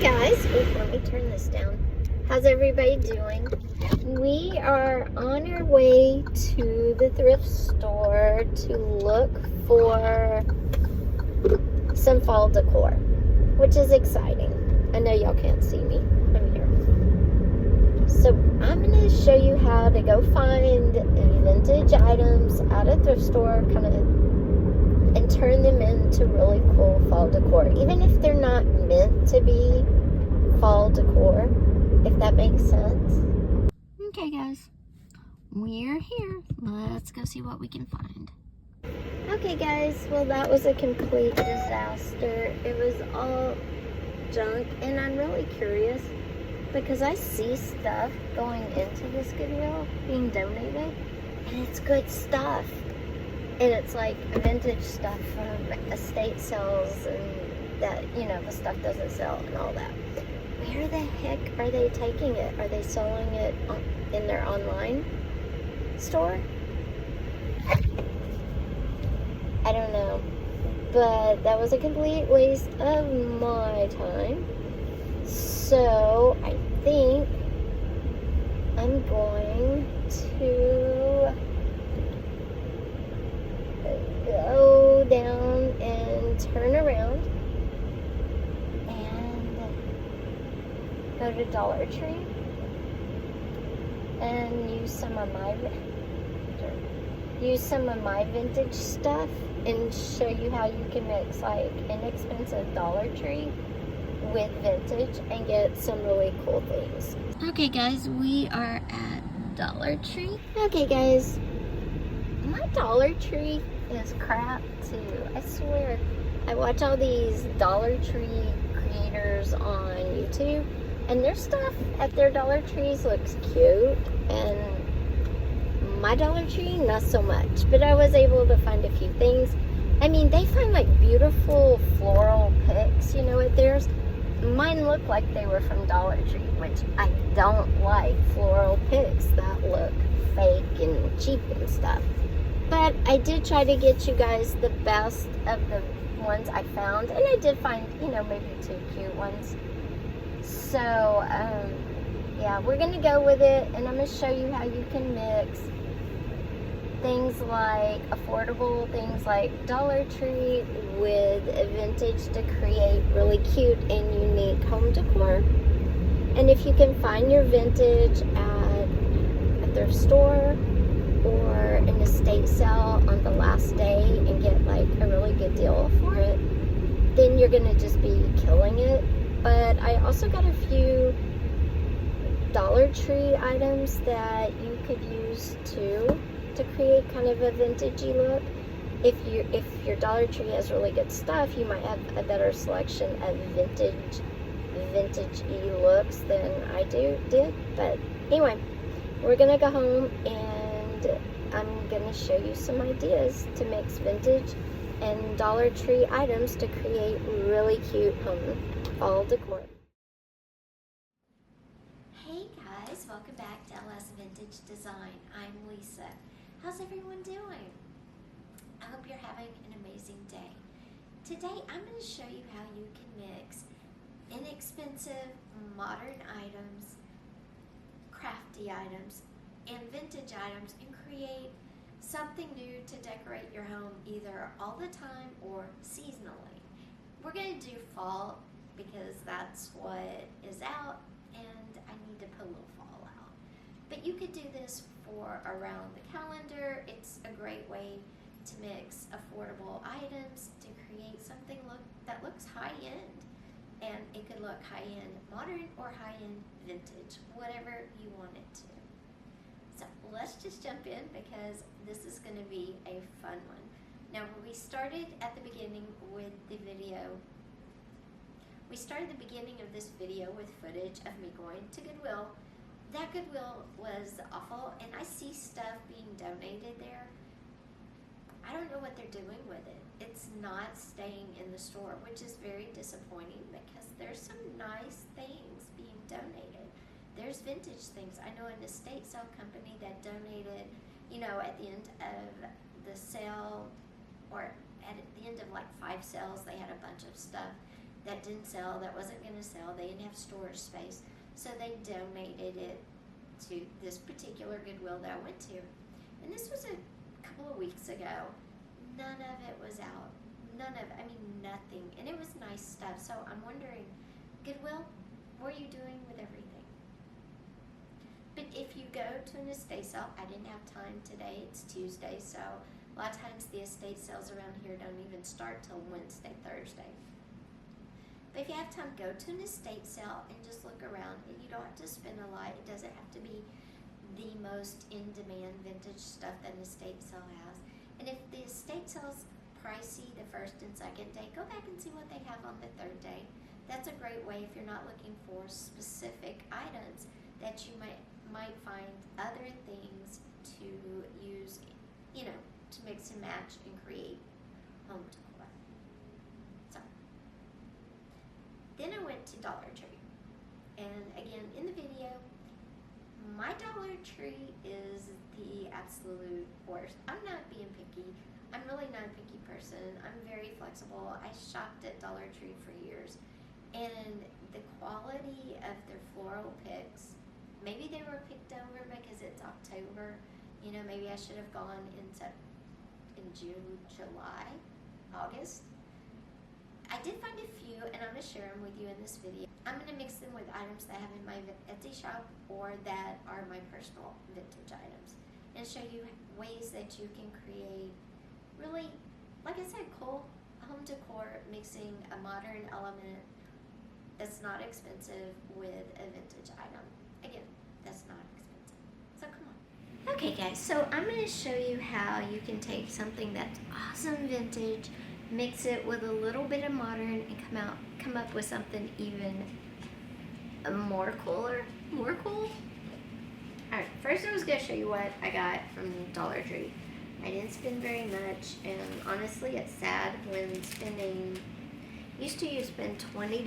Guys, let me turn this down. How's everybody doing? We are on our way to the thrift store to look for some fall decor, which is exciting. I know y'all can't see me. I'm here. So I'm going to show you how to go find vintage items at a thrift store, and turn them into really cool fall decor, even if they're not meant to be fall decor, if that makes sense. Okay guys, we're here. Let's go see what we can find. Okay guys, well that was a complete disaster. It was all junk, and I'm really curious because I see stuff going into this Goodwill being donated, and it's good stuff. And it's like vintage stuff from estate sales and that, the stuff doesn't sell and all that. Where the heck are they taking it? Are they selling it in their online store? I don't know. But that was a complete waste of my time. So I think I'm going to go down and turn around and go to Dollar Tree and use some of my vintage stuff and show you how you can mix like inexpensive Dollar Tree with vintage and get some really cool things. Okay guys, we are at Dollar Tree. Okay guys, my Dollar Tree is crap too. I swear. I watch all these Dollar Tree creators on YouTube, and their stuff at their Dollar Trees looks cute, and my Dollar Tree not so much. But I was able to find a few things. I mean, they find like beautiful floral picks, at theirs. Mine look like they were from Dollar Tree, which I don't like floral picks that look fake and cheap and stuff. But I did try to get you guys the best of the ones I found. And I did find, maybe 2 cute ones. So, yeah, we're going to go with it. And I'm going to show you how you can mix things like affordable things like Dollar Tree with vintage to create really cute and unique home decor. And if you can find your vintage at a thrift store or an estate sale on the last day and get like a really good deal for it, then you're gonna just be killing it. But I also got a few Dollar Tree items that you could use too to create kind of a vintagey look. If your Dollar Tree has really good stuff, you might have a better selection of vintage-y looks than I did. But anyway, we're gonna go home and I'm going to show you some ideas to mix vintage and Dollar Tree items to create really cute home fall decor. Hey guys, welcome back to LS Vintage Design. I'm Lisa. How's everyone doing? I hope you're having an amazing day. Today I'm going to show you how you can mix inexpensive modern items, crafty items, and vintage items and create something new to decorate your home either all the time or seasonally. We're going to do fall because that's what is out and I need to put a little fall out. But you could do this for around the calendar. It's a great way to mix affordable items to create something that looks high-end. And it could look high-end modern or high-end vintage, whatever you want it to. So let's just jump in because this is going to be a fun one. Now we started at the beginning with the video. We started the beginning of this video with footage of me going to Goodwill. That Goodwill was awful, and I see stuff being donated there. I don't know what they're doing with it. It's not staying in the store, which is very disappointing because there's some nice things being donated. There's vintage things. I know an estate sale company that donated, at the end of the sale, or at the end of like 5 sales, they had a bunch of stuff that didn't sell, that wasn't going to sell. They didn't have storage space, so they donated it to this particular Goodwill that I went to. And this was a couple of weeks ago. None of it was out. None of it, I mean nothing. And it was nice stuff. So I'm wondering, Goodwill, what are you doing with everything? But if you go to an estate sale, I didn't have time today, it's Tuesday, so a lot of times the estate sales around here don't even start till Wednesday, Thursday. But if you have time, go to an estate sale and just look around, and you don't have to spend a lot. It doesn't have to be the most in-demand vintage stuff that an estate sale has. And if the estate sale's pricey the first and second day, go back and see what they have on the third day. That's a great way if you're not looking for specific items that you might find other things to use, to mix and match and create home decor. So then I went to Dollar Tree, and again in the video, my Dollar Tree is the absolute worst. I'm not being picky. I'm really not a picky person. I'm very flexible. I shopped at Dollar Tree for years, and the quality of their floral picks, maybe they were picked over because it's October. Maybe I should have gone in June, July, August. I did find a few, and I'm going to share them with you in this video. I'm going to mix them with items that I have in my Etsy shop or that are my personal vintage items, and show you ways that you can create really, like I said, cool home decor, mixing a modern element that's not expensive with a vintage item. Again, that's not expensive. So come on. Okay guys, so I'm going to show you how you can take something that's awesome vintage, mix it with a little bit of modern, and come up with something even more cool. Alright, first I was going to show you what I got from Dollar Tree. I didn't spend very much, and honestly it's sad when spending, used to you spend $20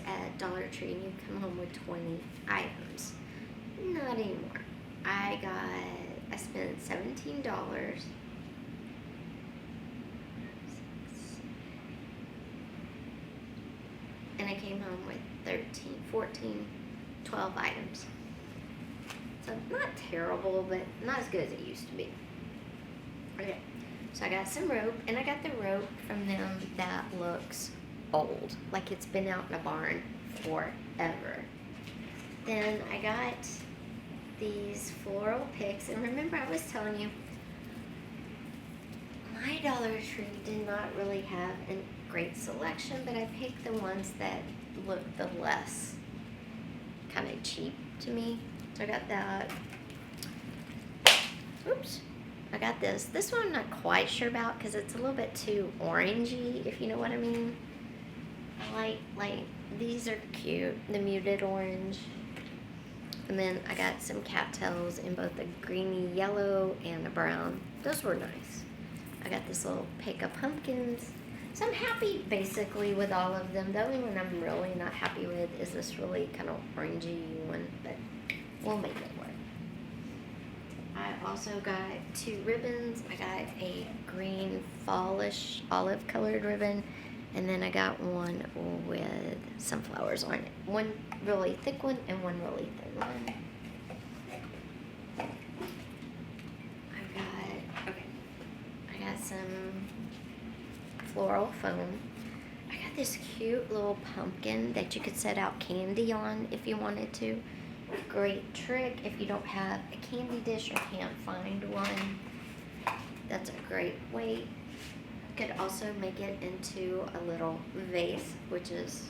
at Dollar Tree and you come home with 20 items. Not anymore. I spent $17. And I came home with 13, 14, 12 items. So not terrible, but not as good as it used to be. Okay, so I got some rope, and I got the rope from them that looks old, like it's been out in a barn forever. Then I got these floral picks, and remember I was telling you, my Dollar Tree did not really have a great selection, but I picked the ones that looked the less kind of cheap to me. So I got that. Oops. I got this. This one I'm not quite sure about because it's a little bit too orangey, if you know what I mean. I like these are cute, the muted orange. And then I got some cattails in both the greeny yellow and the brown. Those were nice. I got this little pick of pumpkins. So I'm happy basically with all of them. The only one I'm really not happy with is this really kind of orangey one, but we'll make it work. I also got 2 ribbons. I got a green fallish olive colored ribbon, and then I got one with some flowers on it. One really thick one and one really thin one. I got some floral foam. I got this cute little pumpkin that you could set out candy on if you wanted to. Great trick if you don't have a candy dish or can't find one. That's a great way. You could also make it into a little vase, which is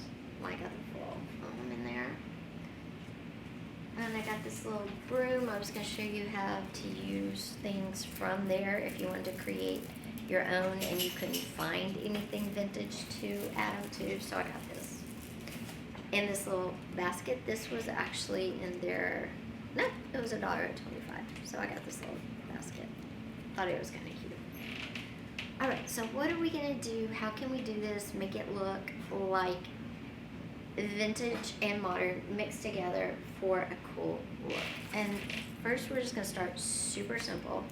like a floral foam in there. And I got this little broom. I was going to show you how to use things from there if you wanted to create your own and you couldn't find anything vintage to add them to. So I got this. In this little basket, this was actually in their, no, it was $1.25. So I got this little basket. Thought it was kind of cute. Alright, so what are we going to do? How can we do this? Make it look like vintage and modern mixed together for a cool look. And first we're just going to start super simple.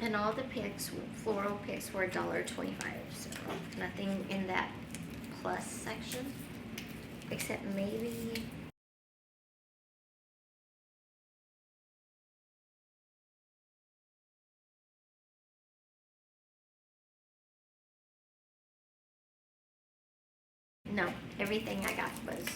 And all the picks, floral picks, were $1.25. So nothing in that plus section. except maybe no, everything I got was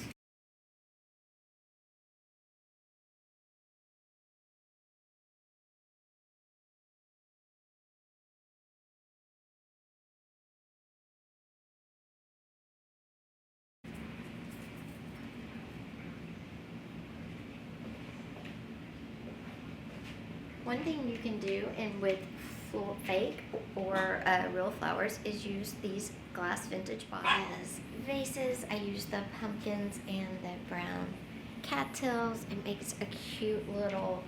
one thing you can do, and with fake or real flowers, is use these glass vintage bottles as vases. I use the pumpkins and the brown cattails. It makes a cute little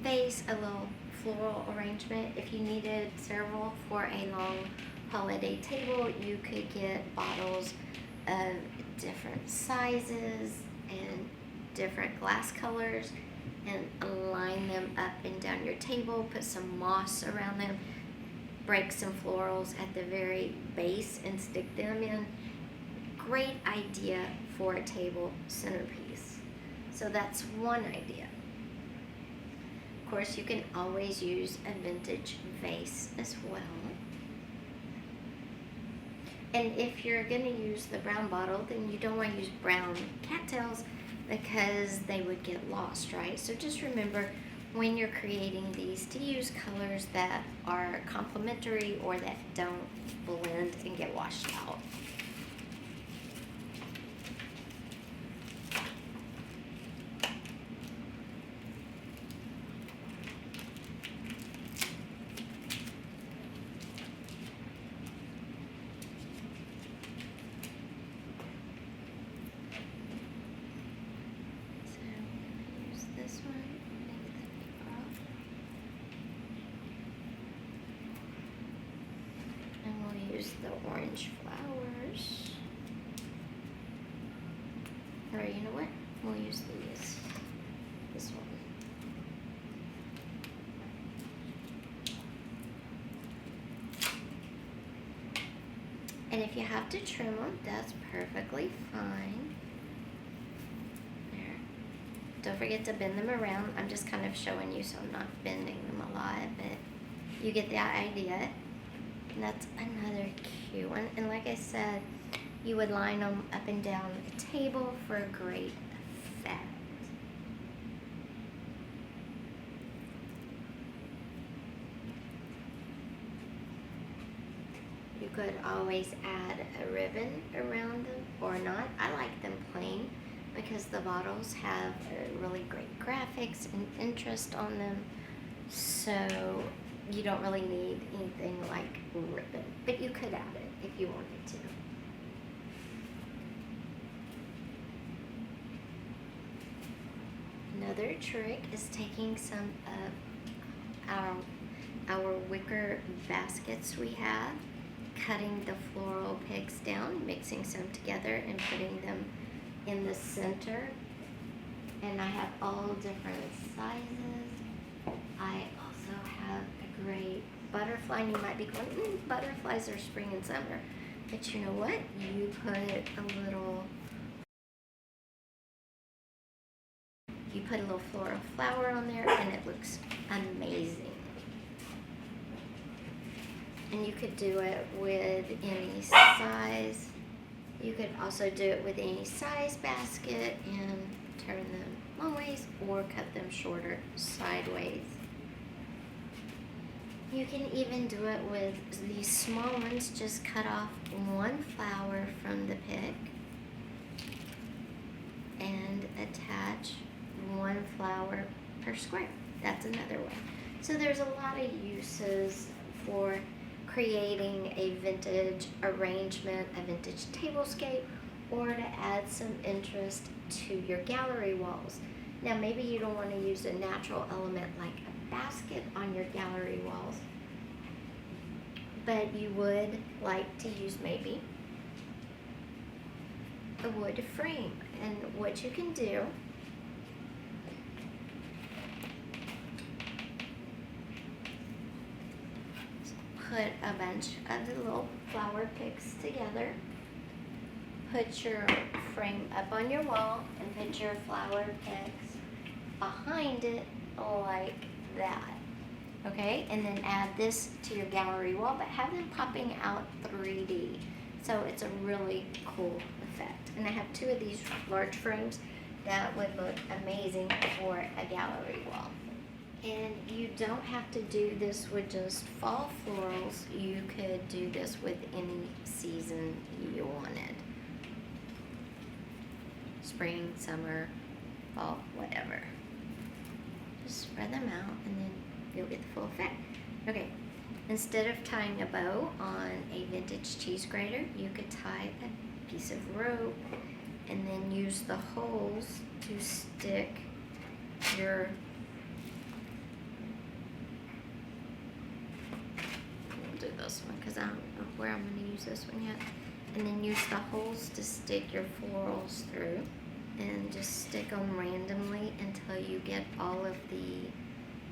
vase, a little floral arrangement. If you needed several for a long holiday table, you could get bottles of different sizes and different glass colors and line them up and down your table, put some moss around them, break some florals at the very base and stick them in. Great idea for a table centerpiece. So that's one idea. Of course, you can always use a vintage vase as well. And if you're going to use the brown bottle, then you don't want to use brown cattails because they would get lost, right? So just remember when you're creating these to use colors that are complementary or that don't blend and get washed out. Use the orange flowers, or you know what, we'll use this one. And if you have to trim them, that's perfectly fine. There. Don't forget to bend them around. I'm just kind of showing you, so I'm not bending them a lot, but you get the idea. And that's another cute one. And like I said, you would line them up and down the table for a great effect. You could always add a ribbon around them or not. I like them plain because the bottles have really great graphics and interest on them. So you don't really need anything like ribbon, but you could add it if you wanted to. Another trick is taking some of our wicker baskets we have, cutting the floral pegs down, mixing some together and putting them in the center. And I have all different sizes. I also have a great butterfly, and you might be going, butterflies are spring and summer. But you know what? You put a little floral flower on there and it looks amazing. And you could do it with any size. You could also do it with any size basket and turn them long ways or cut them shorter sideways. You can even do it with these small ones. Just cut off one flower from the pick and attach one flower per square. That's another way. So there's a lot of uses for creating a vintage arrangement, a vintage tablescape, or to add some interest to your gallery walls. Now maybe you don't want to use a natural element like a basket on your gallery walls, but you would like to use maybe a wood frame. And what you can do is put a bunch of the little flower picks together put your frame up on your wall and put your flower picks behind it like that. Okay, and then add this to your gallery wall, but have them popping out 3D. So it's a really cool effect. And I have 2 of these large frames that would look amazing for a gallery wall. And you don't have to do this with just fall florals. You could do this with any season you wanted. Spring, summer, fall, whatever. Just spread them out and then you'll get the full effect. Okay, instead of tying a bow on a vintage cheese grater, you could tie a piece of rope and then use the holes to stick your, we'll do this one because I don't know where I'm going to use this one yet. And then use the holes to stick your florals through and just stick them randomly until you get all of the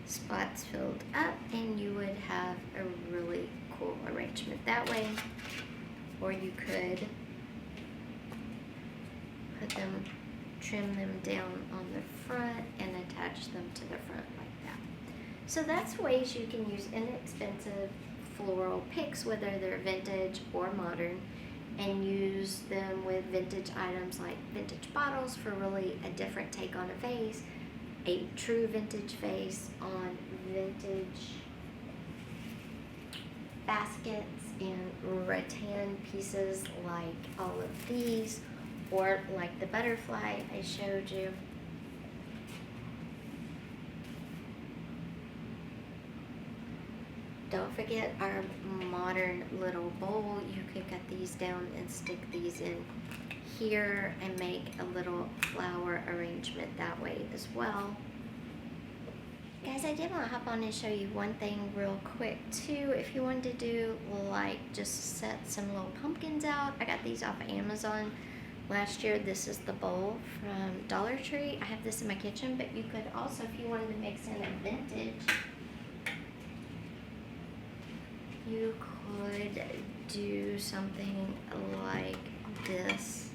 spots filled up, and you would have a really cool arrangement that way. Or you could put them, trim them down on the front and attach them to the front like that. So that's ways you can use inexpensive floral picks, whether they're vintage or modern, and use them with vintage items like vintage bottles for really a different take on a vase, a true vintage vase on vintage baskets and rattan pieces like all of these, or like the butterfly I showed you. Don't forget our modern little bowl. You could cut these down and stick these in here and make a little flower arrangement that way as well. Guys, I did want to hop on and show you one thing real quick too. If you wanted to do like just set some little pumpkins out, I got these off of Amazon last year. This is the bowl from Dollar Tree. I have this in my kitchen, but you could also, if you wanted to mix in a vintage, you could do something like this.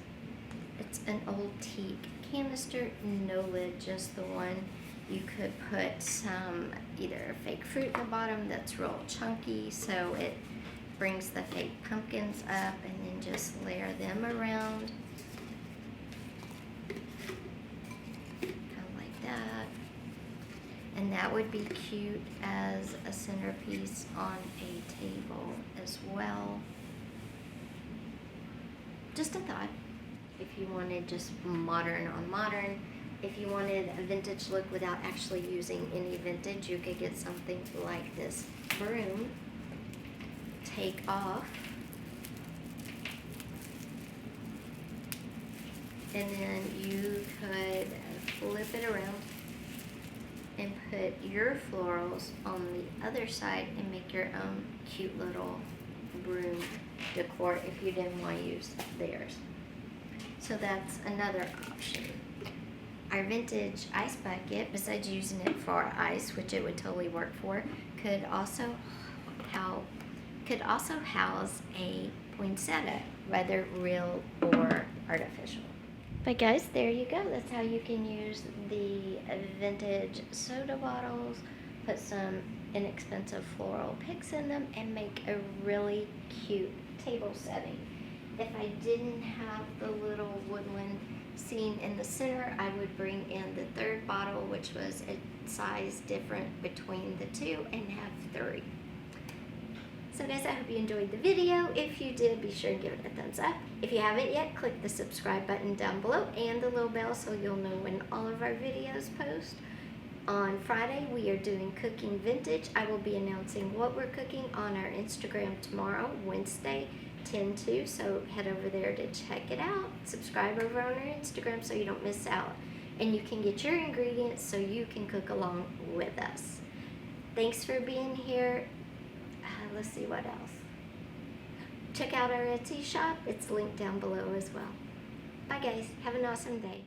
It's an old teak canister, no lid, just the one. You could put some either fake fruit in the bottom that's real chunky, so it brings the fake pumpkins up, and then just layer them around. Kind of like that. And that would be cute as a centerpiece on a table as well. Just a thought. If you wanted just modern on modern, if you wanted a vintage look without actually using any vintage, you could get something like this broom. Take off. And then you could flip it around and put your florals on the other side and make your own cute little broom decor if you didn't want to use theirs. So that's another option. Our vintage ice bucket, besides using it for ice, which it would totally work for, could also house a poinsettia, whether real or artificial. But guys, there you go. That's how you can use the vintage soda bottles, put some inexpensive floral picks in them, and make a really cute table setting. If I didn't have the little woodland scene in the center, I would bring in the third bottle, which was a size different between the two, and have 3. So guys, I hope you enjoyed the video. If you did, be sure to give it a thumbs up. If you haven't yet, click the subscribe button down below and the little bell so you'll know when all of our videos post. On Friday, we are doing Cooking Vintage. I will be announcing what we're cooking on our Instagram tomorrow, Wednesday, 10/2. So head over there to check it out. Subscribe over on our Instagram so you don't miss out. And you can get your ingredients so you can cook along with us. Thanks for being here. Let's see what else. Check out our Etsy shop. It's linked down below as well. Bye guys. Have an awesome day.